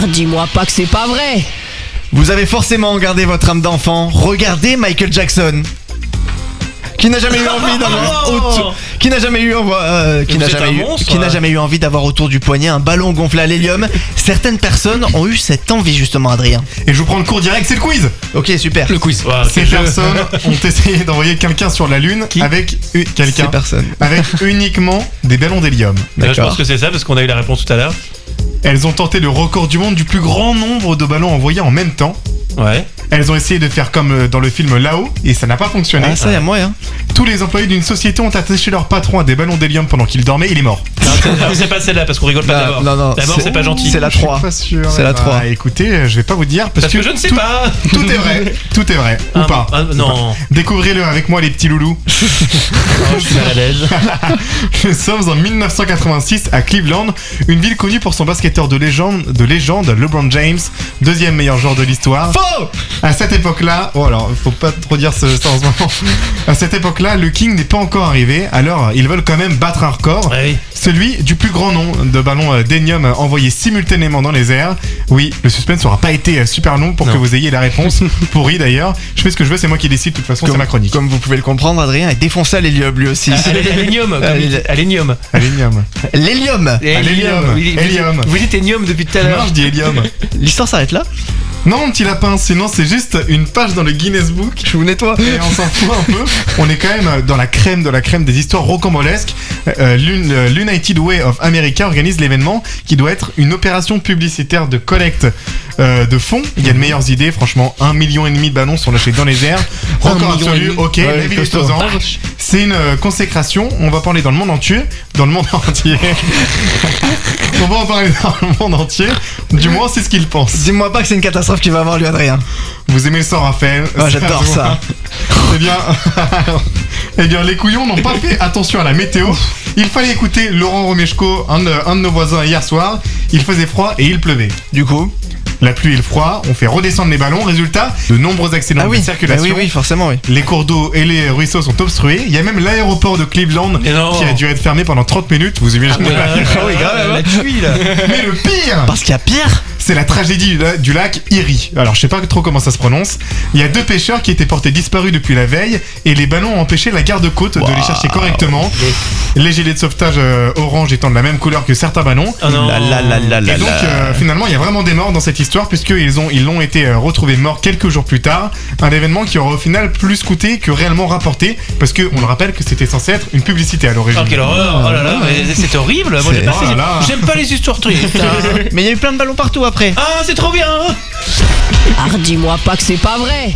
dis-moi pas que c'est pas vrai. Vous avez forcément gardé votre âme d'enfant. Regardez Michael Jackson. Qui n'a jamais eu envie d'avoir qui n'a jamais eu envie d'avoir autour du poignet un ballon gonflé à l'hélium. Certaines personnes ont eu cette envie justement, Adrien. Et je vous prends le cours direct, c'est le quiz. Ok, super. Le quiz. Ces personnes ont essayé d'envoyer quelqu'un sur la Lune avec Ces personnes. avec uniquement des ballons d'hélium. Je pense que c'est ça parce qu'on a eu la réponse tout à l'heure. Elles ont tenté le record du monde du plus grand nombre de ballons envoyés en même temps. Ouais. Elles ont essayé de faire comme dans le film Là-haut et ça n'a pas fonctionné. Ah, ça y a moyen. Tous les employés d'une société ont attaché leur patron à des ballons d'hélium pendant qu'il dormait, il est mort. Non, c'est pas celle-là parce qu'on rigole pas d'abord. Non, D'abord, c'est pas gentil. C'est la Je suis 3. pas sûr. C'est la 3. Écoutez, je vais pas vous dire Parce que je ne sais pas. Tout est vrai. Tout est vrai. Ou pas. Non. Découvrez-le avec moi les petits loulous. Je suis mal à l'aise. Nous sommes en 1986 à Cleveland, une ville connue pour son basketteur de légende LeBron James, deuxième meilleur joueur de l'histoire. Faux. À cette époque-là, alors faut pas trop dire ça en ce moment. À cette époque-là, le King n'est pas encore arrivé, alors ils veulent quand même battre un record. Ouais, oui. Celui du plus grand nombre de ballons d'hélium envoyés simultanément dans les airs. Oui, le suspense n'aura pas été super long pour que vous ayez la réponse. Pourri d'ailleurs. Je fais ce que je veux, c'est moi qui décide, de toute façon c'est ma chronique. Comme vous pouvez le comprendre, Adrien est défoncé à l'hélium lui aussi. À l'énium. À l'énium. À l'hélium. L'hélium. À l'hélium. Hélium. Vous dites hélium depuis tout à l'heure. Non, je dis hélium. L'histoire s'arrête là. Non, petit lapin, sinon c'est juste une page dans le Guinness Book. Je vous nettoie. Et on s'en fout un peu. On est quand même dans la crème de la crème des histoires rocambolesques. L'United Way of America organise l'événement qui doit être une opération publicitaire de collecte de fonds. Il y a de meilleures idées, franchement. 1,5 million de ballons sont lâchés dans les airs. Record absolu, ok, la ville est aux anges. C'est une consécration. On va parler dans le monde entier. Dans le monde entier. On va en parler dans le monde entier. Du moins, c'est ce qu'ils pensent. Dis-moi pas que c'est une catastrophe qui va avoir lieu, Adrien. Vous aimez le sang, Raphaël? Oh, j'adore ça. Eh bien, les couillons n'ont pas fait attention à la météo. Il fallait écouter Laurent Romeshko, un de nos voisins hier soir. Il faisait froid et il pleuvait. Du coup, la pluie et le froid ont fait redescendre les ballons. Résultat, de nombreux accidents de circulation. oui, forcément, oui. Les cours d'eau et les ruisseaux sont obstrués. Il y a même l'aéroport de Cleveland qui a dû être fermé pendant 30 minutes. Vous imaginez oui, grave. La tuile. Mais le pire, Parce qu'il y a pire. c'est la tragédie du lac Erie. Alors, je sais pas trop comment ça se prononce. Il y a 2 pêcheurs qui étaient portés disparus depuis la veille et les ballons ont empêché la garde-côte de les chercher correctement. Les gilets de sauvetage orange étant de la même couleur que certains ballons. Oh non. Et donc, finalement, il y a vraiment des morts dans cette histoire puisqu'ils l'ont été retrouvés morts quelques jours plus tard. Un événement qui aura au final plus coûté que réellement rapporté parce qu'on le rappelle que c'était censé être une publicité à l'origine. Oh, quelle horreur. Oh là là, mais c'est horrible. Moi, j'aime pas les histoires tristes. Mais il y a eu plein de ballons partout après. Ah, c'est trop bien. Ah, dis-moi pas que c'est pas vrai.